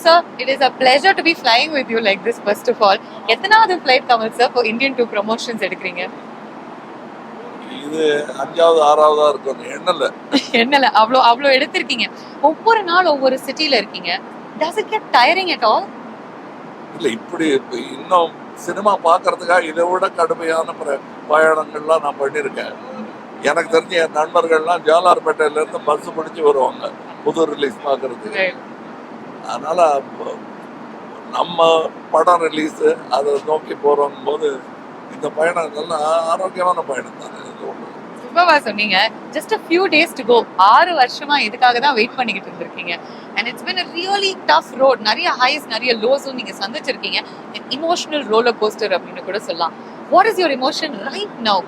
sir, it is a pleasure to be flying with you like this. First of all, எத்தனாவது flight Kamal sir for Indian to promotions எடுக்கிறீங்க? இது 5வது 6வதா இருக்கும். என்னல அவ்வளோ எடுத்திருக்கீங்க. ஒவ்வொரு நாள் ஒவ்வொரு சிட்டில இருக்கீங்க. Does it get tiring at all? இல்ல இப்படி இன்னும் சினிமா பார்க்கறதுக்காக இதை விட கடுமையான பயணங்கள்லாம் நான் பண்ணியிருக்கேன். எனக்கு தெரிஞ்ச என் நண்பர்கள்லாம் ஜாலார்பேட்டையில இருந்து பஸ் பிடிச்சி வருவாங்க புது ரிலீஸ் பார்க்கறதுக்கு. அதனால நம்ம படம் ரிலீஸ் அதை நோக்கி போறோம் போது இந்த பயணம் நல்லா ஆரோக்கியமான பயணம் தானே. சூப்பரா சொன்னீங்க. just a few days to go. 6 வருஷமா இதுக்காக தான் வெயிட் பண்ணிக்கிட்டு இருந்திருக்கீங்க. and it's been a really tough road. நிறைய ஹைஸ் நிறைய லோஸும் நீங்க சந்திச்சிருக்கீங்க. an emotional roller coaster அப்படின்னு கூட சொல்லலாம். what is your emotion right now?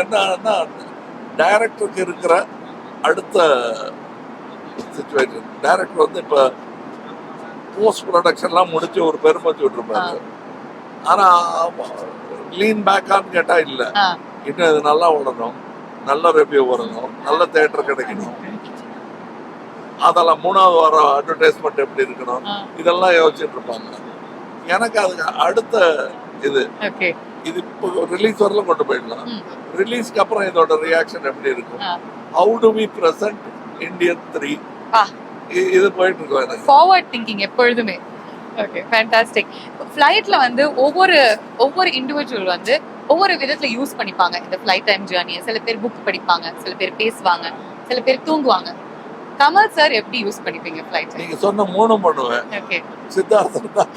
என்னன்னா டைரக்டருக்கு இருக்கிற அடுத்த சிச்சுவேஷன். டைரக்டர் வந்து இப்ப போஸ்ட் ப்ரொடக்ஷன்லாம் முடிச்சு ஒரு பெருமை சொல்லிருப்பாரு. ஆனா லீன் பேக்கான்னு கேட்டா இல்ல, இன்னும் இது நல்லா ஓடணும், நல்ல ரிவ்யூ வரணும், நல்ல தியேட்டர் கிடைக்கணும், அதெல்லாம் 3வது வாரம் அட்வர்டைஸ்மெண்ட் எப்படி இருக்கணும், இதெல்லாம் யோசிச்சுட்டு இருப்பாங்க. எனக்கு அதுக்கு அடுத்த இது இப்போ ரிலீஸ் வரல கொண்டு போயிடலாம். ரிலீஸ்க்கு அப்புறம் இதோட ரியாக்ஷன் எப்படி இருக்கும், how do we present Indian 3, இது போயிட்டு இருக்கோம். எனக்கு ஃபார்வர்ட் திங்கிங் எப்பொழுதுமே. Okay, fantastic. ஃப்ளைட்ல வந்து ஒவ்வொரு இண்டிவிஜுவல் வந்து ஒவ்வொரு விதத்துல யூஸ் பண்ணிப்பாங்க இந்த ஃப்ளைட் டைம் ஜர்னியை. சில பேர் புக் படிப்பாங்க, சில பேர் பேசுவாங்க, சில பேர் தூங்குவாங்க. கமல் சார் எப்படி யூஸ் பண்ணிப்பீங்க ஃப்ளைட்? நீங்க சொன்ன 3 பண்ணுவேன். ஓகே, சித்தார்த்தன் தான்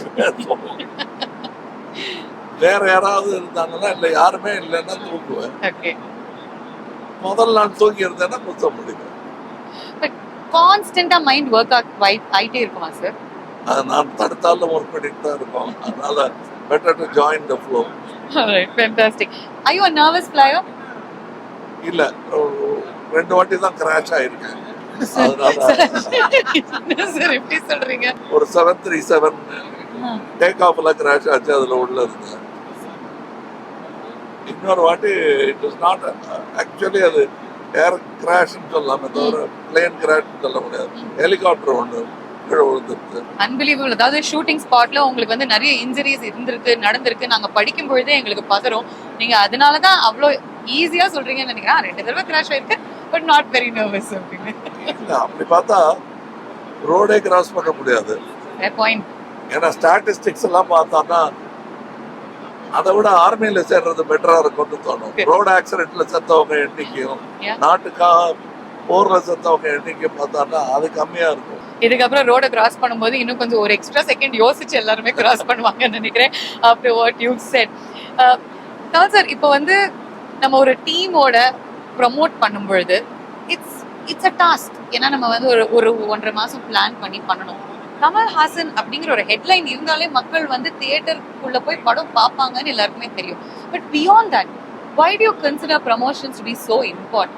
வேற யாராவது இருந்தாங்கன்னா இல்ல யாருமே இல்லைன்னா தூங்குவேன். ஓகே, முதல் நாள் தூங்கி இருந்தேன்னா புத்தம் முடியும். பட் கான்ஸ்டன்டா மைண்ட் ஒர்க் ஆயிட்டே இருக்குமா சார்? அது நான் தடுத்தாலும் ஒர்க் பண்ணிட்டு தான் இருக்கோம். அதனால better to join the flow. Alright, fantastic. Are you a nervous flyer? இல்ல, 2 வாட்டி தான் கிராஷ் ஆயிருக்கேன். அதனால சார் எப்படி சொல்றீங்க? ஒரு 737 டேக் ஆஃப்ல கிராஷ் ஆச்சு, அதுல உள்ள இருந்தேன். இன்னொரு வாட்டி இட் இஸ் நாட் ஆக்சுவலி அது ஏர் கிராஷ்னு சொல்லலாமே தவிர பிளேன் கிராஷ்னு சொல்ல முடியாது. ஹெலிகாப்டர் ஒன்று அன்பிலீவபிள். அதாவது ஷூட்டிங் ஸ்பாட்ல உங்களுக்கு வந்து நிறைய இன்ஜுரிஸ் நடந்திருக்கு. நாங்க படிக்கும் பொழுதே எங்களுக்கு பதறும். நீங்க அதனாலதான் அவ்வளோ ஈஸியா சொல்றீங்கன்னு நினைக்கிறேன். 2 தடவை கிராஷ் ஆயிருக்கு, பட் நாட் வெரி நர்வஸ் அப்படின்னு. அப்படி பார்த்தா ரோடே கிராஸ் பண்ண முடியாது. பாயிண்ட். ஏன்னா ஸ்டாட்டிஸ்டிக்ஸ் எல்லாம் பார்த்தோம்னா அதை விட ஆர்மியில சேர்றது பெட்டரா இருக்கும்னு தோணும். ரோடு ஆக்சிடென்ட்ல செத்தவங்க எண்ணிக்கையும் நாட்டுக்காக போர்ல செத்தவங்க எண்ணிக்கை பார்த்தோம்னா அது கம்மியா இருக்கும். இதுக்கப்புறம் ரோட கிராஸ் பண்ணும்போது இன்னும் கொஞ்சம் ஒரு எக்ஸ்ட்ரா செகண்ட் யோசிச்சு எல்லாருமே கிராஸ் பண்ணுவாங்கன்னு நினைக்கிறேன். After what you said. Sir, இப்போ வந்து நம்ம ஒரு டீமோட ப்ரமோட் பண்ணும் பொழுது இட்ஸ் அ டாஸ்க். ஏன்னா நம்ம வந்து ஒரு 1.5 மாசம் பிளான் பண்ணி பண்ணணும். கமல்ஹாசன் அப்படிங்கிற ஒரு ஹெட்லைன் இருந்தாலே மக்கள் வந்து தியேட்டருக்குள்ள போய் படம் பார்ப்பாங்கன்னு எல்லாருக்குமே தெரியும். But beyond that, why do you consider promotions to be so important?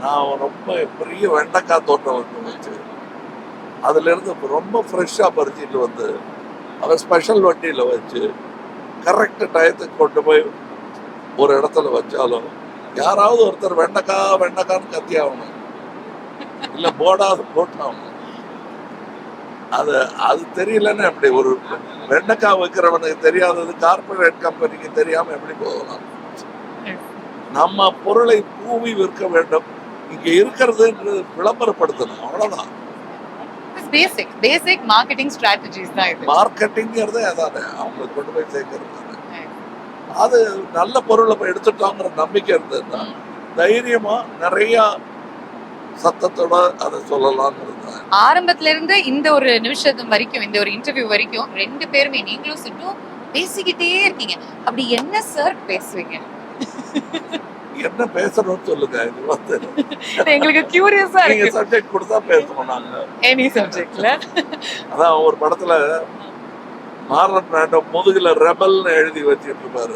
நான் ரொம்ப பெரிய வெண்டைக்காய் தோட்டம் வச்சு அதுல இருந்து ரொம்ப ஃப்ரெஷ்ஷா பறிச்சிட்டு வந்து அதை ஸ்பெஷல் வண்டியில வச்சு கரெக்ட் டயத்துக்கு கொண்டு போய் ஒரு இடத்துல வச்சாலும் யாராவது ஒருத்தர் வெண்டைக்கான்னு கத்தி ஆகணும், இல்ல போடாது போட்டாகணும். அது தெரியலன்னு எப்படி ஒரு வெண்டைக்காய் வைக்கிறவனுக்கு தெரியாதது கார்பரேட் கம்பெனிக்கு தெரியாம எப்படி போகலாம்? நம்ம பொருளை பூவி விற்க வேண்டும், இங்க இருக்கிறது விளம்பரப்படுத்தணும், அவ்வளவுதான். பேசிக் மார்க்கெட்டிங் ஸ்ட்ராட்டஜிஸ் தான் இது. மார்க்கெட்டிங்கிறது அதானே, அவங்களுக்கு கொண்டு போய் சேர்க்கறது. அது நல்ல பொருளை போய் எடுத்துட்டோங்கிற நம்பிக்கை இருந்ததுன்னா தைரியமா நிறைய சத்தத்தோட அதை சொல்லலாம்னு. ஆரம்பத்துல இருந்து இந்த ஒரு நிமிஷம் வரைக்கும், இந்த ஒரு இன்டர்வியூ வரைக்கும் 2 பேருமே நீங்களும் சிட்டும் பேசிக்கிட்டே இருக்கீங்க. அப்படி என்ன சார் பேசுவீங்க? என்ன பேசணும்னு சொல்லுங்க. இது வந்து எங்களுக்கு கியூரியஸா இருக்கு. நீங்க சப்ஜெக்ட் கொடுத்தா பேசணும். நாங்க எனி சப்ஜெக்ட்ல. அதான் ஒரு படத்துல மார்லன் பிராண்டோ முதுகுல ரெபல்னு எழுதி வச்சிட்டு இருப்பாரு.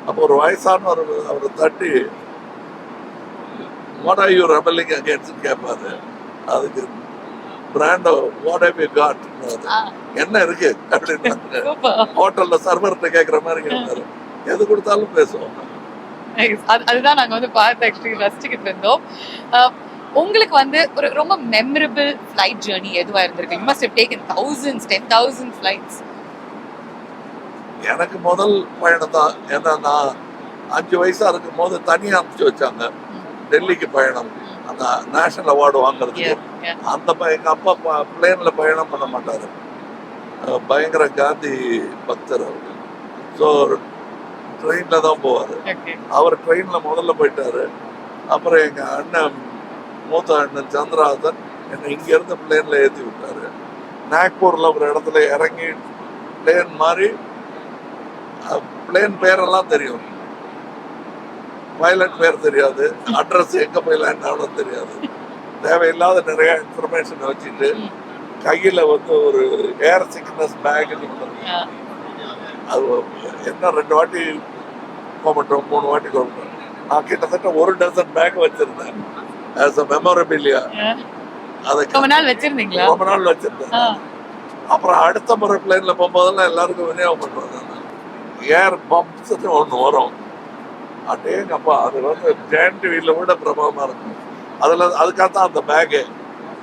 அப்போ ஒரு வயசான அவரை தட்டி what are you rebelling against கேட்பாரு. அதுக்கு Brando what have you got, என்ன இருக்கு அப்படின்னு ஹோட்டல்ல சர்வர்கிட்ட கேட்கற மாதிரி கேட்பாரு. எது கொடுத்தாலும் பேசுவோம். Nice. அதுதான் நாங்க வந்து பார்த்து ஆக்சுவலி ரசிச்சுக்கிட்டு இருந்தோம். அஹ், உங்களுக்கு வந்து ஒரு ரொம்ப மெமரபிள் ஃபிளைட் ஜர்னி எதுவா இருந்திருக்கு? You must have taken thousands 10,000 flights. எனக்கு முதல் பயணம் தான். ஏன்னா நான் 5 வயசா இருக்கும் போது தனியா அனுப்பிச்சு வச்சாங்க டெல்லிக்கு பயணம், அந்த நேஷனல் அவார்டு வாங்குறதுக்கு. அந்த எங்க அப்பா பிளேன்ல பயணம் பண்ண மாட்டாரு, பயங்கர காந்தி பக்தர் அவரு. ஸோ ட்ரெயின்ல தான் போவாரு. அவர் ட்ரெயின்ல முதல்ல போயிட்டாரு. அப்புறம் எங்க அண்ணன், மூத்த அண்ணன் சந்திரஹாசன் என்னை இங்க இருந்து பிளேன்ல ஏற்றி விட்டாரு. நாக்பூர்ல ஒரு இடத்துல இறங்கி பிளேன் மாதிரி, பிளேன் பேரெல்லாம் தெரியும், பைலட் பேர் தெரியாது, அட்ரஸ் எங்க போய் லேண்ட் ஆகணும் தெரியாது. தேவையில்லாத நிறைய இன்ஃபர்மேஷன் வச்சுட்டு கையில வந்து ஒரு ஏர் சிக்னஸ் பேக், அது என்ன 2 வாட்டி போகட்டும் 3 வாட்டி போகட்டும், நான் கிட்டத்தட்ட 1 டசன் பேக் வச்சிருந்தேன் ஆஸ் அ மெமரபிலியா. அதை ரொம்ப நாள் வச்சிருந்தீங்களா? ரொம்ப நாள் வச்சிருந்தேன். அப்புறம் அடுத்த முறை பிளேன்ல போகும்போதெல்லாம் எல்லாருக்கும் விநியோகம் பண்ணுவாங்க. ஏர் பம்ப்ஸ் ஒன்று வரும், அடேங்கப்பா, அது வந்து ஜெயண்ட் வீல்ல விட பிரபலமா இருக்கும். அதுக்காகத்தான் அந்த பேகு.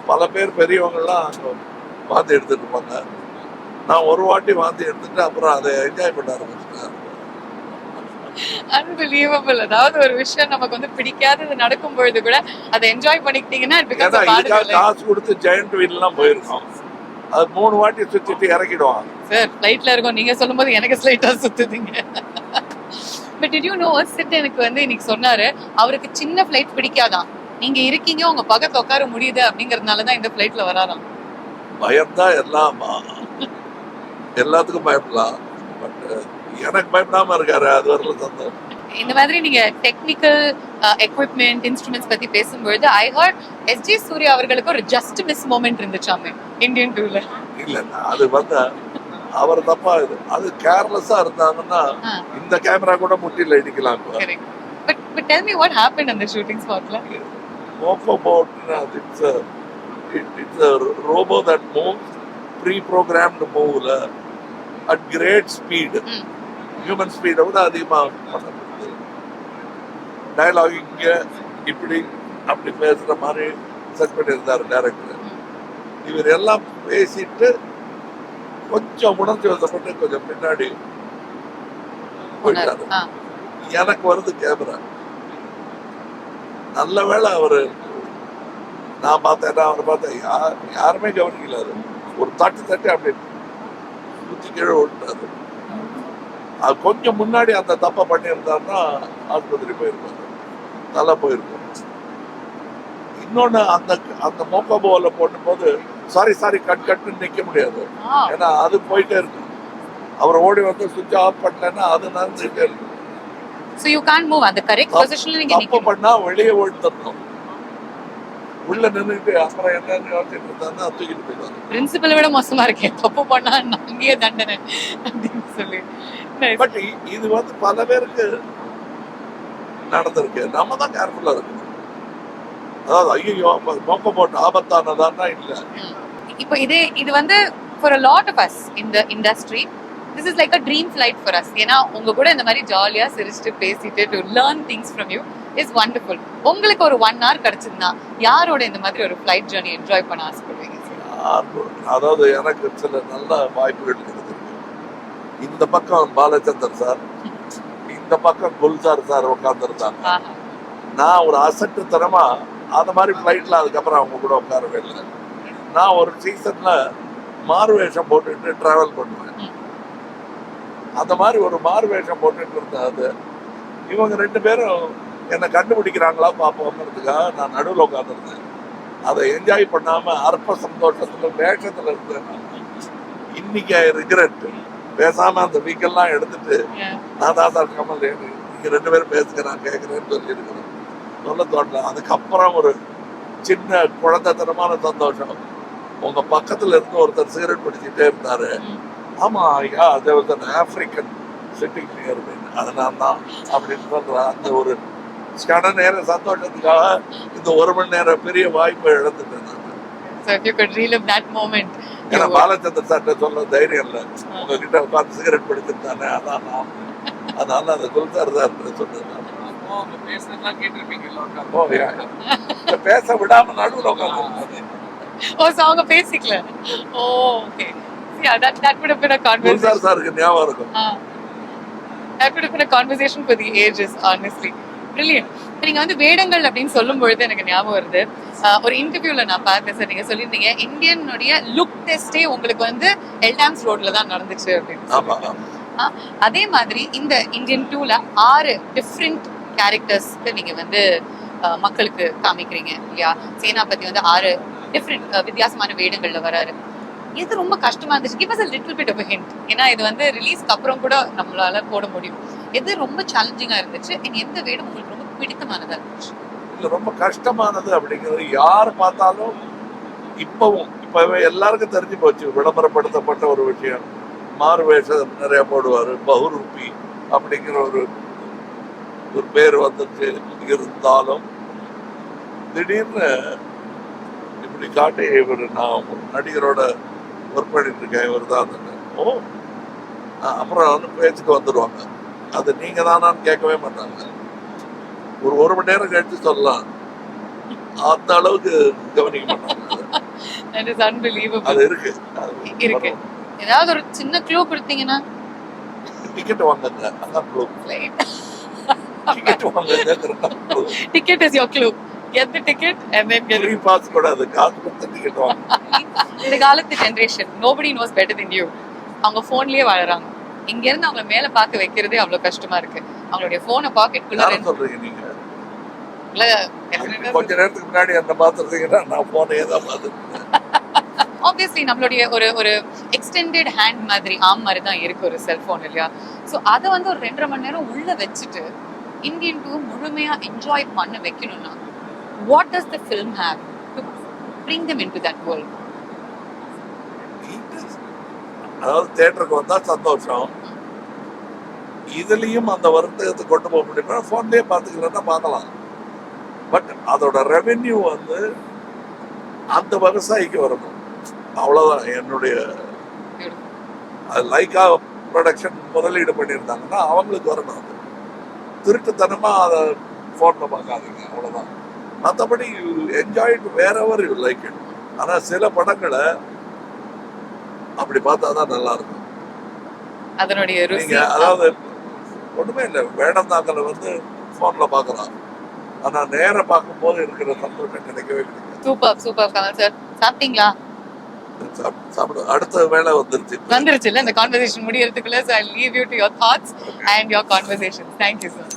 பல பேர் பெரியவங்கெல்லாம் வாந்தி எடுத்துட்டு இருப்பாங்க. நான் ஒரு வாட்டி வாந்தி எடுத்துட்டு அப்புறம் அதை என்ஜாய் பண்ண ஆரம்பிச்சிட்டேன். அன்பிலீவபிள். அதாவது ஒரு விஷயம் நமக்கு வந்து பிடிக்காதது நடக்கும் பொழுது கூட அதை என்ஜாய் பண்ணிக்கிட்டீங்கன்னா காசு கொடுத்து ஜெயண்ட் வீல் எல்லாம் போயிருக்கோம். அது 3 வாட்டி சுத்திட்டு இறக்கிடுவாங்க. சார் ஃபிளைட்ல இருக்கோம், நீங்க சொல்லும்போது எனக்கு ஸ்லைட்டா சுத்துதுங்க. பட் டிட் யூ நோ, சிட் எனக்கு வந்து இன்னைக்கு சொன்னாரு, அவருக்கு சின்ன ஃபிளைட் பிடிக்காதான், நீங்க இருக்கீங்க உங்க பக்கத்துல உட்கார முடியுது அப்படிங்கறதுனாலதான் இந்த ஃபிளைட்ல வராராம். பயம்தான் எல்லாத்துக்கும் பயப்படலாம், பட் எனக்கு பயப்படாம இருக்காரு, அது வரல சந்தோஷம். இந்த மாதிரி நீங்க டெக்னிக்கல் எக்யூப்மெண்ட் இன்ஸ்ட்ருமெண்ட்ஸ் பத்தி பேசும்பொழுது ஐ ஹர்ட் எஸ்ஜே சூர்யா அவர்களுக்கு ஒரு ஜஸ்ட் மிஸ் மொமெண்ட் இருந்துச்சாமே இந்தியன் டூல. இல்ல, அது வந்து அவர் தப்பா, அது கேர்லெஸ்ஸா இருந்தாங்கன்னா இந்த கேமரா கூட முட்டில இடிக்கலாம். But tell me what happened on the shooting spot la? Mofobot, it's a robo that moves, pre-programmed move at great speed. Human speed விட அதிகமா பண்ண டயலாக் இங்க இப்படி அப்படி பேசுற மாதிரி செட் பண்ணியிருந்தாரு டைரக்டர். இவர் எல்லாம் பேசிட்டு கொஞ்சம் உணர்ச்சி வசப்பட்டு கொஞ்சம் பின்னாடி போயிட்டாரு. எனக்கு வருது கேமரா. நல்ல வேளை அவரு, நான் பார்த்தேன் அவர் பார்த்தேன், யாருமே கவனிக்கல. அது ஒரு தட்டி அப்படி சுத்தி கீழே விட்டாரு. அது கொஞ்சம் முன்னாடி அந்த தப்பை பண்ணியிருந்தாருன்னா ஆஸ்பத்திரி போயிருப்பாரு, நல்லா போயிருக்கும். இன்னொன்னு, அந்த மோக்கோபோல போடும்போது சாரி கட்டுன்னு நிக்க முடியாது, ஏன்னா அது போயிட்டே இருக்கு. அவர் ஓடி வந்து சுவிட்ச் ஆஃப் பண்ணலன்னா அது நடந்துட்டே இருக்கு. So you can't move at the correct position. நீங்க தப்பு பண்ணா வெளியே ஓடிடணும், உள்ள நின்னுட்டு அப்புறம் என்ன யோசிச்சுட்டு இருந்தாருன்னா தூக்கிட்டு போயிடுவாங்க. பிரின்சிபல் விட மோசமா இருக்கே, தப்பு பண்ணா அங்கேயே தண்டனை அப்படின்னு சொல்லி. பட் இது வந்து பல பேருக்கு நடந்திருக்கு, நம்ம தான் கேர்ஃபுல்லா இருக்கணும். அதாவது ஐயோ மொக்க போட்டு ஆபத்தானதான்னா இல்ல. இப்போ இது வந்து for a lot of us in the industry this is like a dream flight for us. ஏன்னா உங்க கூட இந்த மாதிரி ஜாலியா சிரிச்சுட்டு பேசிட்டு to learn things from you is wonderful. உங்களுக்கு ஒரு 1 hour கிடைச்சதுன்னா யாரோட இந்த மாதிரி ஒரு flight journey என்ஜாய் பண்ண ஆசைப்படுவீங்க? அதாவது எனக்கு சில நல்ல வாய்ப்புகள் கிடைச்சிருக்கு. இந்த பக்கம் பாலச்சந்தர் சார், இந்த பக்கம் குல்சார் சார் உட்கார்ந்துருந்தாங்க. நான் ஒரு அசட்டுத்தனமா அந்த மாதிரி ஃபிளைட்ல அதுக்கப்புறம் அவங்க கூட உட்காரவே இல்லை. நான் ஒரு சீசன்ல மாறுவேஷம் போட்டுட்டு டிராவல் பண்ணுவேன். அந்த மாதிரி ஒரு மாறுவேஷம் போட்டுட்டு இருந்தது, இவங்க 2 பேரும் என்னை கண்டுபிடிக்கிறாங்களா பார்ப்போங்கிறதுக்காக நான் நடுவில் உட்காந்துருந்தேன். அதை என்ஜாய் பண்ணாம அற்ப சந்தோஷத்துல வேஷத்துல இருந்தேன். இன்னைக்கு ஐ ரிக்ரெட், பேசாம அந்த வீக்கெல்லாம் எடுத்துட்டு நான் தான் சார் கமல் நீங்க 2 பேரும் பேசுங்க நான் கேட்கிறேன்னு சொல்லி இருக்கிறேன். சொல்ல தோட்டல. அதுக்கப்புறம் ஒரு சின்ன குழந்தைத்தனமான சந்தோஷம். உங்க பக்கத்துல இருந்து ஒருத்தர் சிகரெட் பிடிச்சிட்டே இருந்தாரு. ஆமா ஐயா, அது வந்து ஆப்பிரிக்கன் சிட்டிங் நியர் மீ, அதனால தான் அப்படின்னு சொல்ற அந்த ஒரு கன நேர சந்தோஷத்துக்காக இந்த 1 மணி நேரம் பெரிய வாய்ப்பை இழந்துட்டேன் நான். So if you could relive that moment. ஏன்னா பாலச்சந்தர் சார்ட்ட சொல்ல தைரியம் இல்லை, உங்ககிட்ட உட்காந்து சிகரெட் பிடிச்சிருந்தானே, அதான் நான் அதனால அந்த குல்சார் சார் சொன்னேன். ஓ பேச விடாம நடுவில் உட்காந்து ஓ சோ அவங்க பேசிக்கல. Oh okay. Yeah, that would have been a conversation. Gulzar சாருக்கு ஞாபகம் இருக்கும். That would have been a conversation for the ages, honestly. Brilliant. நீங்க வந்து வேடங்கள் அப்படின்னு சொல்லும் பொழுது எனக்கு ஞாபகம் வருது. ஒரு இன்டர்வியூல நான் பார்த்தேன் சார், நீங்க சொல்லியிருந்தீங்க இந்தியனுடைய லுக் டெஸ்டே உங்களுக்கு வந்து எல்டாம்ஸ் ரோட்ல தான் நடந்துச்சு அப்படின்னு. அதே மாதிரி இந்த இந்தியன் 2ல 6 டிஃப்ரெண்ட் கேரக்டர்ஸ்க்கு நீங்க வந்து மக்களுக்கு காமிக்கிறீங்க இல்லையா? சேனாபதி வந்து 6 டிஃப்ரெண்ட் வித்தியாசமான வேடங்கள்ல வராரு. இது ரொம்ப கஷ்டமா இருந்துச்சு. Give us a little bit of a hint. ஏன்னா இது வந்து ரிலீஸ்க்கு அப்புறம் கூட நம்மளால போட முடியும். எது ரொம்ப சேலஞ்சிங்கா இருந்துச்சு? எந்த வேடம் உங்களுக்கு ரொம்ப பிடித்தமானதா இருந்துச்சு? இல்ல ரொம்ப கஷ்டமானது அப்படிங்கிறது யார் பார்த்தாலும் இப்பவே எல்லாருக்கும் தெரிஞ்சு போச்சு. விளம்பரப்படுத்தப்பட்ட ஒரு விஷயம். மாறு வேஷம் நிறைய போடுவாரு. பஹுரூபி அப்படிங்கிற ஒரு பேர் வந்துட்டு இருந்தாலும் திடீர்னு இப்படி காட்டி இவர் நான் நடிகரோட ஒர்க் பண்ணிட்டு இருக்கேன், இவர் தான். ஓ அப்புறம் வந்து பேச்சுக்கு வந்துடுவாங்க. அது நீங்க தானான்னு கேட்கவே மாட்டாங்க. ஒரு மணி நேரம் கழிச்சு சொல்லலாம். அந்த அளவுக்கு கவனிக்க மாட்டாங்க. அது இருக்கு. ஏதாவது ஒரு சின்ன க்ளூ கொடுத்தீங்கன்னா டிக்கெட் வாங்குங்க, அதான் க்ளூ. டிக்கெட் வாங்குங்க. Ticket is your clue. Get the ticket and then get free pass கூடாது, காசு கொடுத்து டிக்கெட் வாங்க. இந்த காலத்து generation nobody knows better than you. அவங்க போன்லயே வாழறாங்க. இங்க இருந்து அவங்கள மேல பார்க்க வைக்கிறதே அவ்வளவு கஷ்டமா இருக்கு. அவங்களுடைய போனை பாக்கெட்டுக்குள்ள சொல்றீங்க நீங்க. இல்ல கொஞ்ச நேரத்துக்கு முன்னாடி என்ன பாத்துறீங்கன்னா நான் போனே தான் பார்த்தேன். ஆப்வியஸ்லி நம்மளுடைய ஒரு எக்ஸ்டெண்டட் ஹேண்ட் மாதிரி ஆம் மாதிரி தான் இருக்கு ஒரு செல்போன் இல்லையா? ஸோ அதை வந்து ஒரு 2.5 மணி நேரம் உள்ள வச்சுட்டு இந்தியன் 2 முழுமையா என்ஜாய் பண்ண வைக்கணும்னா what does the film have to bring them into that world? அதாவது தியேட்டருக்கு வந்தா சந்தோஷம். இதுலயும் அந்த வருத்தத்தை கொண்டு போக முடியுமா? போன்லயே பாத்துக்கலன்னா பார்க்கலாம். பட் அதோட ரெவென்யூ வந்து அந்த விவசாயிக்கு வரணும். அவ்வளவுதான் என்னுடைய. லைக்கா ப்ரொடக்ஷன் முதலீடு பண்ணியிருந்தாங்கன்னா அவங்களுக்கு வரணும். அது திருட்டுத்தனமா அதை போன்ல பார்க்காதீங்க, அவ்வளவுதான். மற்றபடி you enjoy it wherever you like it. ஆனா சில படங்களை அப்படி பார்த்தாதான் நல்லா இருக்கும். நீங்க அதாவது ஒண்ணுமே இல்லை, வேடம் தாக்கல வந்து போன்ல பார்க்கலாம். ஆனா நேர பார்க்கும் போது இருக்கிற சந்தோஷம் கிடைக்கவே கிடைக்கும். Super Kamal sir. சாப்பிட்டீங்களா? சாப்பிடு. அடுத்த வேலை வந்துருச்சு இல்ல இந்த conversation முடியறதுக்குள்ள. so I'll leave you to your thoughts and your conversations. Thank you sir.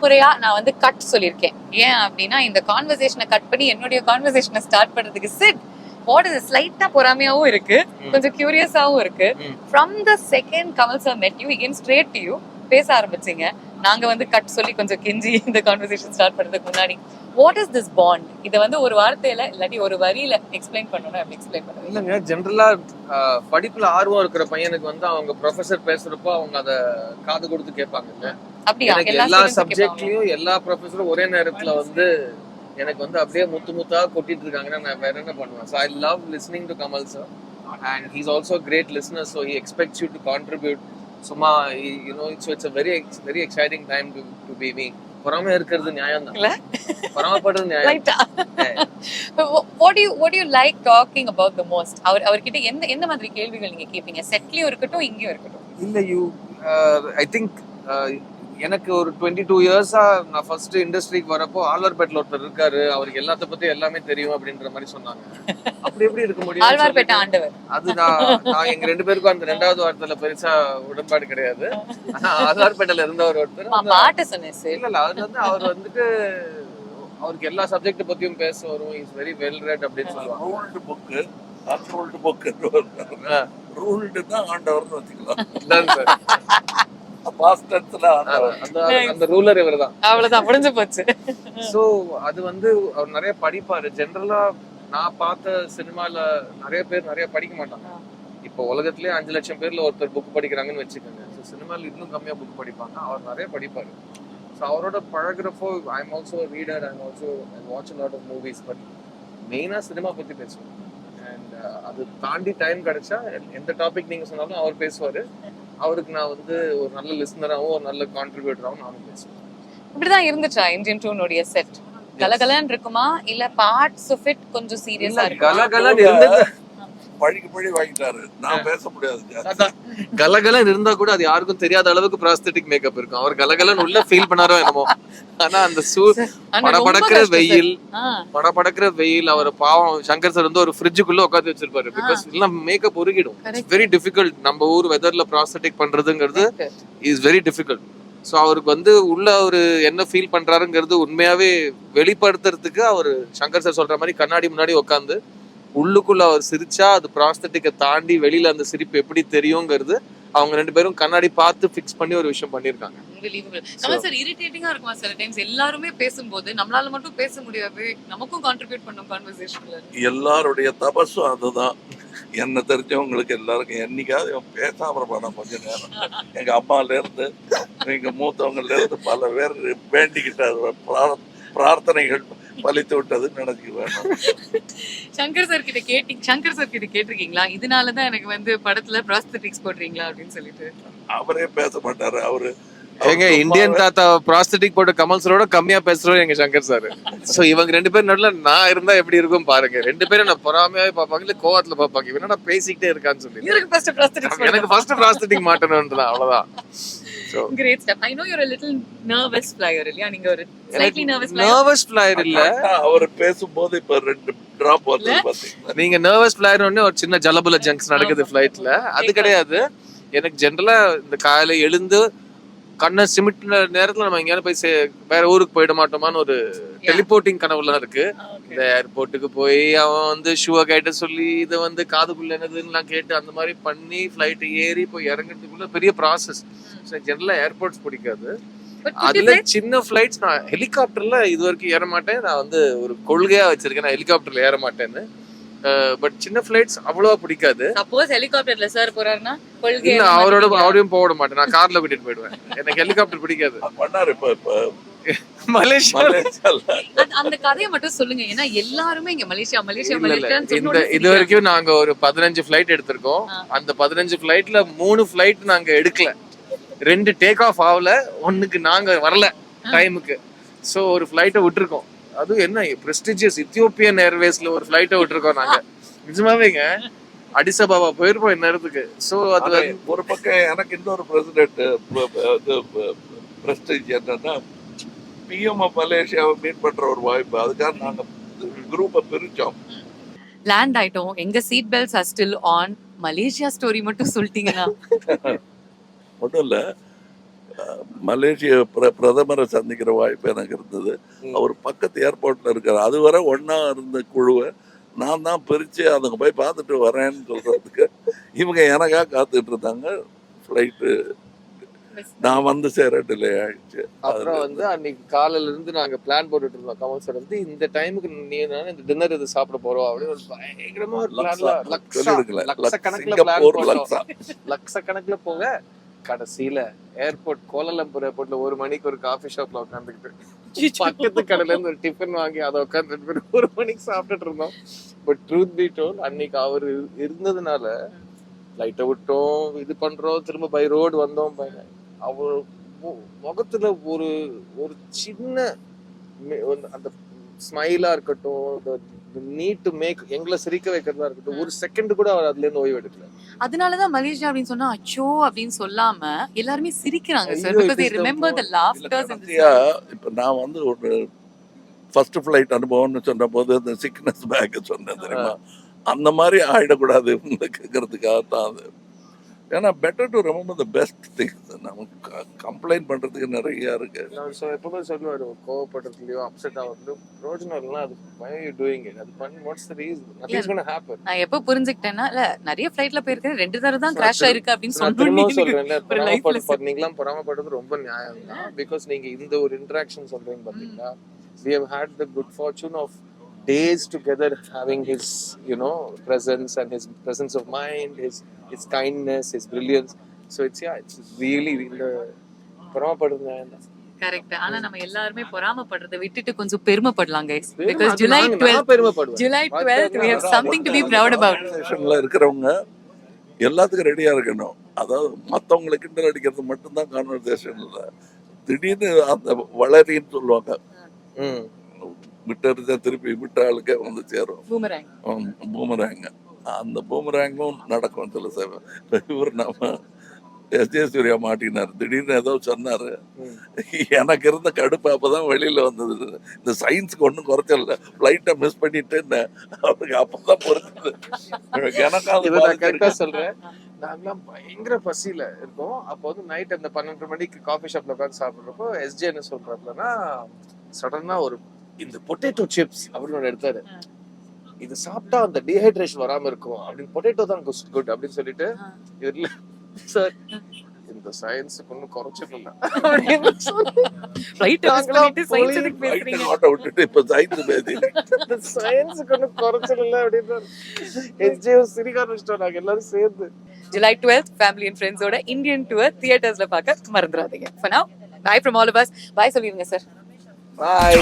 முறையா நான் வந்து கட் சொல்லியிருக்கேன். ஏன் அப்படின்னா இந்த கான்வர்சேஷனை கட் பண்ணி என்னுடைய கான்வர்சேஷனை ஸ்டார்ட் பண்றதுக்கு சிட் வாட் இஸ் ஸ்லைட்டா பொறாமையாவும் இருக்கு, கொஞ்சம் கியூரியஸாவும் இருக்கு. From the second Kamal sir மெட் you again straight to you பேச ஆரம்பிச்சீங்க. நாங்க வந்து கட் சொல்லி கொஞ்சம் கெஞ்சி இந்த கான்வர்சேஷன் ஸ்டார்ட் பண்றதுக்கு முன்னாடி வாட் இஸ் திஸ் பாண்ட்? இதை வந்து ஒரு வார்த்தையில இல்லாட்டி ஒரு வரியில எக்ஸ்பிளைன் பண்ணணும். எப்படி எக்ஸ்பிளைன் பண்ணுவீங்க? இல்லைங்க, ஜென்ரலா படிப்புல ஆர்வம் இருக்கிற பையனுக்கு வந்து அவங்க ப்ரொஃபசர் பேசுறப்போ அவங்க அதை காது கொடுத்து கேட்பாங்க. எனக்கு எல்லா சப்ஜெக்ட்லயும் எல்லா ப்ரொஃபஸரும் ஒரே நேரத்துல வந்து எனக்கு வந்து அப்படியே முத்தா கொட்டிட்டு இருக்காங்கன்னா நான் வேற என்ன பண்ணுவேன்? So I love listening to Kamal sir and he's also a great listener, so he expects you to contribute. சும்மா you know, so it's a very exciting time to be me. பொறாமை இருக்கிறது நியாயம் தான், பொறாமைப்படுறது நியாயம். What do you like talking about the most? அவர்கிட்ட எந்த மாதிரி கேள்விகள் நீங்க கேட்பீங்க? செட்லயும் இருக்கட்டும் இங்கேயும் இருக்கட்டும். இல்ல I think எனக்கு ஒரு 22 இயர்ஸா நான் ஃபர்ஸ்ட் இண்டஸ்ட்ரிக்கு வரப்போ ஆழ்வார்பேட்டில் ஒருத்தர் இருக்காரு, அவருக்கு எல்லாத்த பத்தி எல்லாமே தெரியும் அப்படின்ற மாதிரி சொன்னாங்க. அப்படி எப்படி இருக்க முடியும்? ஆழ்வார்பேட்டை ஆண்டவர். அது நான் எங்க 2 பேருக்கும் அந்த 2வது வார்த்தையில பெருசா உடன்பாடு கிடையாது. ஆனா ஆழ்வார்பேட்டையில இருந்தவர் ஒருத்தர் பாட்டு சொன்னேன். இல்ல அது வந்து அவர் வந்துட்டு அவருக்கு எல்லா சப்ஜெக்ட் பத்தியும் பேச வரும். இஸ் வெரி வெல் ரெட் அப்படின்னு சொல்லுவாங்க. ரூல்டு புக் ரூல்டு தான் ஆண்டவர்னு வச்சுக்கலாம். அந்த ரூலர் இவர்தான். அவ்வளவுதான், முடிஞ்சு போச்சு. சோ அது வந்து அவர் நிறைய படிப்பாரு. ஜெனரலா நான் பார்த்த சினிமால நிறைய பேர் நிறைய படிக்க மாட்டாங்க. இப்போ உலகத்திலேயே 5 லட்சம் பேர்ல ஒருத்தர் புக் படிக்கிறாங்கன்னு வச்சுக்கோங்க. ஸோ சினிமால இன்னும் கம்மியா புக் படிப்பாங்க. அவர் நிறைய படிப்பாரு. ஸோ அவரோட பழகிறப்போ I am also reader, I watch a lot of movies, but மெயினா சினிமா பத்தி பேசுவோம். அண்ட் அது தாண்டி டைம் கிடைச்சா எந்த டாபிக் நீங்க சொன்னாலும் அவர் பேசுவாரு. அவருக்கு நான் வந்து ஒரு நல்ல லிஸ்னராகவும் ஒரு நல்ல கான்ட்ரிபியூட்டராகவும் நானும் பேசுவேன். இப்படிதான் இருந்துச்சா இந்தியன் டூனுடைய செட்? கலகலன்னு இருக்குமா இல்ல பார்ட்ஸ் ஆஃப் இட் கொஞ்சம் சீரியஸா இருக்குமா? கலகலன்னு இருந்தது பழிக்கு பழி வாங்கிட்டாரு. நான் பேச முடியாது. கலகலன்னு இருந்தா கூட அது யாருக்கும் தெரியாத அளவுக்கு ப்ராஸ்தட்டிக் மேக்கப் இருக்கும். அவர் கலகலன்னு உள்ள ஃபீல் பண்ணாரோ என்னமோ. ஆனா அந்த படபடக்கிற வெயில் அவர் பாவம் சங்கர் சார் வந்து ஒரு ஃப்ரிட்ஜுக்குள்ள உட்காந்து வச்சிருப்பாரு. பிகாஸ் எல்லாம் மேக்கப் உருகிடும். Very difficult. நம்ம ஊர் வெதர்ல ப்ராஸ்தட்டிக் பண்றதுங்கிறது இஸ் வெரி டிஃபிகல்ட். ஸோ அவருக்கு வந்து உள்ள அவரு என்ன ஃபீல் பண்றாருங்கிறது உண்மையாவே வெளிப்படுத்துறதுக்கு அவர் சங்கர் சார் சொல்ற மாதிரி கண்ணாடி முன்னாடி உட்காந்து உள்ளுக்குள்ள அவர் சிரிச்சா அது ப்ராஸ்தட்டிக்கை தாண்டி வெளியில அந்த சிரிப்பு எப்படி தெரியுங்கிறது அவங்க 2 பேரும் கண்ணாடி பார்த்து ஃபிக்ஸ் பண்ணி ஒரு விஷயம் பண்ணிருக்காங்க. சார் இரிட்டேட்டிங்கா இருக்குமா சில டைம்ஸ் எல்லாருமே பேசும்போது நம்மளால மட்டும் பேச முடியாது, நமக்கும் கான்ட்ரிபியூட் பண்ணும் கான்வர்சேஷன்ல? எல்லாருடைய தபஸும் அதுதான். என்ன தெரிஞ்சவங்களுக்கு எல்லாருக்கும் என்னைக்காவது பேசாம இருப்பாங்க கொஞ்ச நேரம். எங்க அம்மால இருந்து எங்க மூத்தவங்கல இருந்து பல பேர் வேண்டிக்கிட்ட பிரார்த்தனைகள் பலித்து விட்டதுன்னு நினைச்சுக்குவேன். சங்கர் சார் கிட்ட கேட்டிருக்கீங்களா இதனாலதான் எனக்கு வந்து படத்துல ப்ராஸ்தட்டிக்ஸ் போடுறீங்களா அப்படின்னு சொல்லிட்டு? அவரே பேச மாட்டாரு. அவரு எங்க இந்தியன் தாத்தா ப்ராஸ்தட்டிக் போட்ட கமல் சாரோட கம்மியா பேசுறோம் எங்க சங்கர் சார். சோ இவங்க 2 பேரும் நடுல நான் இருந்தா எப்படி இருக்கும் பாருங்க. 2 பேரும் நான் பொறாமையாவே பாப்பாங்க, இல்ல கோவத்துல பாப்பாங்க. இவன் நான் பேசிக்கிட்டே இருக்கான்னு சொல்லி எனக்கு ஃபர்ஸ்ட் ப்ராஸ்தட்டிக் மாட்டணும்ன்றதான் அவ்வளவுதான். So great stuff. I know you're a little nervous flyer இல்லையா? நீங்க ஒரு slightly nervous flyer இல்ல. அவர் பேசும்போது இப்ப 2 டிராப் வந்து பாத்தீங்களா? நீங்க nervous flyer ஒண்ணே ஒரு சின்ன ஜலபுல ஜங்க்ஸ் நடக்குது ஃளைட்ல. அது கிடையாது. எனக்கு ஜெனரலா இந்த காலையில எழுந்து கண்ணை சிமிட்டின நேரத்துல நம்ம எங்கேயாவது போய் வேற ஊருக்கு போயிட மாட்டோமான்னு ஒரு டெலிபோர்ட்டிங் கனவுலாம் இருக்கு. இந்த ஏர்போர்ட்டுக்கு போய் அவன் வந்து ஷூவை கேட்ட சொல்லி இதை வந்து காதுக்குள்ள என்னதுன்னு கேட்டு அந்த மாதிரி பண்ணி ஃபிளைட் ஏறி போய் இறங்குறதுக்குள்ள பெரிய ப்ராசஸ். ஜெனரலா ஏர்போர்ட்ஸ் பிடிக்காது. அதுல சின்ன ஃபிளைட்ஸ் நான் ஹெலிகாப்டர்ல இது வரைக்கும் ஏற மாட்டேன். நான் வந்து ஒரு கொள்கையா வச்சிருக்கேன், நான் ஹெலிகாப்டர்ல ஏற மாட்டேன்னு. பட் சின்ன ஃபிளைட்ஸ் அவ்வளவா பிடிக்காது. சப்போஸ் ஹெலிகாப்டர்ல சார் போறாருன்னா கொள்கை இல்ல, அவரையும் போக மாட்டேன். நான் கார்ல கூட்டிட்டு போயிடுவேன். எனக்கு ஹெலிகாப்டர் பிடிக்காது. பண்ணாரு இப்ப மலேசியால அந்த கதையை மட்டும் சொல்லுங்க. ஏன்னா எல்லாருமே இங்க மலேசியா இந்த இது வரைக்கும் நாங்க ஒரு 15 ஃபிளைட் எடுத்திருக்கோம். அந்த 15 ஃபிளைட்ல 3 ஃபிளைட் நாங்க எடுக்கல. 2 டேக் ஆஃப் ஆகல, 1க்கு நாங்க வரல டைமுக்கு. சோ ஒரு ஃபிளைட்டை விட்டுருக்கோம். அதுவும் என்ன பிரஸ்டிஜியஸ் இத்தியோப்பியன் ஏர்வேஸ்ல ஒரு ஃபிளைட்டை விட்டுருக்கோம் நாங்க. நிஜமாவேங்க அடிசபாபா போயிருப்போம் இந்நேரத்துக்கு. சோ அதுல ஒரு பக்கம் எனக்கு இன்னொரு பிரசிடென்ட் பிரஸ்டிஜ் என்னன்னா பிஎம் மலேசியாவை மீட் பண்ற ஒரு வாய்ப்பு. அதுக்காக நாங்க குரூப்பை பிரிச்சோம். லேண்ட் ஆயிட்டோம். எங்க seat belts are still on. Malaysia story மட்டும் சொல்லிட்டீங்கன்னா ஒன்றும் இல்லை, மலேசிய பிரதமரை சந்திக்கிற வாய்ப்பு எனக்கு இருந்தது. அவர் பக்கத்து ஏர்போர்ட்ல இருக்காரு. அதுவரை ஒன்னா இருந்த குழுவை நான் தான் பிரிச்சு அதுங்க போய் பார்த்துட்டு வரேன்னு சொல்றதுக்கு இவங்க எனக்கா காத்துட்டு இருந்தாங்க. ஃபிளைட்டு நான் வந்து சேர டிலே ஆயிடுச்சு. அப்புறம் வந்து அன்னைக்கு காலையில இருந்து நாங்க பிளான் போட்டுட்டு இருந்தோம். கமல் சார் வந்து இந்த டைமுக்கு நீ இந்த டின்னர் இது சாப்பிட போறோம் அப்படின்னு ஒரு பயங்கரமா ஒரு லட்சக்கணக்குல போக கடைசியில ஏர்போர்ட் கோலாலம்பூர் ஏர்போர்ட்ல 1 மணிக்கு ஒரு காஃபி ஷாப்ல உட்காந்துக்கிட்டு பக்கத்து கடையில இருந்து ஒரு டிஃபன் வாங்கி அதை உட்காந்து 1 மணிக்கு சாப்பிட்டுட்டு இருந்தோம். பட் ட்ரூத் பி டோல் அன்னைக்கு அவர் இருந்ததுனால லைட்டை விட்டோம், இது பண்றோம், திரும்ப பை ரோடு வந்தோம். அவர் முகத்துல ஒரு ஒரு சின்ன அந்த ஸ்மைலா இருக்கட்டும், நீட் டு மேக் எங்களை சிரிக்க வைக்கிறதா இருக்கட்டும், ஒரு செகண்ட் கூட அவர் அதுல இருந்து ஓய்வு எடுக்கல. அதனாலதான் மலேசியா அப்படின்னு சொன்னா அச்சோ அப்படின்னு சொல்லாம எல்லாருமே சிரிக்கிறாங்க sir. because they remember the laughters in the இப்ப நான் வந்து ஒரு ஃபர்ஸ்ட் ஃபிளைட் அனுபவம்னு சொன்ன போது அந்த சிக்னஸ் பேக் சொன்னேன் தெரியுமா, அந்த மாதிரி ஆயிடக்கூடாது கேட்கறதுக்காக தான் அது. ஏன்னா better to remember the best things. நமக்கு கம்ப்ளைண்ட் பண்றதுக்கு நிறைய இருக்கு. எப்பவுமே சொல்லுவாரு, கோவப்படுறதுலயோ அப்செட் ஆகுறதுலயோ ரோஜனா இல்லைன்னா அது why are you doing it? அது பண்ணி what's the reason? nothing is going to happen. நான் எப்போ புரிஞ்சுக்கிட்டேன்னா இல்ல நிறைய ஃளைட்ல போயிருக்கேன் 2 தடவை தான் கிராஷ் ஆயிருக்கு அப்படின்னு சொல்றேன். நீங்களாம் பொறாமப்படுறது ரொம்ப நியாயம் தான். பிகாஸ் நீங்க இந்த ஒரு இன்டராக்ஷன் சொல்றீங்க பாத்தீங்களா. we have had the good fortune of days together having his presence and his presence of mind, his kindness, his brilliance. So it's really the பொறாமப்படுறது கரெக்ட். ஆனா நம்ம எல்லாரும் பொறாமப்படுறதை விட்டுட்டு கொஞ்சம் பெருமைப்படலாம் guys, because July 12th we have something to be proud about. இருக்கிறவங்க எல்லாத்துக்கும் ரெடியா இருக்கணும். அதாவது மத்தவங்களுக்கு கிண்டல் அடிக்கிறது மட்டும்தான் கான்வர்சேஷன் இல்லை. திடீர்னு அந்த வளரின்னு சொல்லுவாங்க, ம். விட்டு எறிஞ்சா திருப்பி விட்ட ஆளுக்கே வந்து சேரும். பூமராங். பூமராங்க. அந்த பூமராங்கும் நடக்கும் சில சமயம். இப்ப இவர் நம்ம எஸ்.ஜே. சூர்யா மாட்டினார். திடீர்னு ஏதோ சொன்னாரு. ம். எனக்கு இருந்த கடுப்பு அப்பதான் வெளியில வந்தது. இந்த சயின்ஸுக்கு ஒன்றும் குறைச்சல, ஃப்ளைட்டை மிஸ் பண்ணிட்டேன்னு அவருக்கு அப்பதான் புரிஞ்சது. எனக்கு அது இதை நான் கரெக்டா பாதிச்சிருக்கு. சொல்றேன். நாங்களாம் பயங்கர பசியில இருக்கோம். அப்போ வந்து நைட் அந்த 12 மணிக்கு காஃபி ஷாப்ல உட்காந்து சாப்பிடுறப்போ எஸ்ஜே என்ன சொல்றாருன்னா, சடனா ஒரு இந்த பொட்டேட்டோ சிப்ஸ் அப்படின்னு ஒன்று எடுத்தாரு. இது சாப்பிட்டா அந்த டீஹைட்ரேஷன் வராம இருக்கும் அப்படின்னு, பொட்டேட்டோ தான் குட் அப்படின்னு சொல்லிட்டு, இதுல சார் இந்த சயின்ஸுக்கு ஒன்றும் குறைச்சிடல அப்படின்னு சொல்லி ஃப்ளைட் மிஸ் பண்ணிட்டு சயின்ஸ் எதுக்கு ஃப்ளைட்டை பேசுறீங்க? ஓட்ட விட்டுட்டு இப்ப சயின்ஸ் பேசி இந்த சயின்ஸுக்கு ஒன்றும் குறைச்சிடல அப்படின்னு எஸ்ஜே சிரிக்க ஆரம்பிச்சிட்டோம் நாங்க எல்லாரும் சேர்ந்து. July 12th ஃபேமிலி அண்ட் ஃப்ரெண்ட்ஸோட இந்தியன் டூர் தியேட்டர்ஸ்ல பார்க்க மறந்துடாதீங்க. For now, bye from all of us. Bye சொல்லிருங்க சார். பாய்.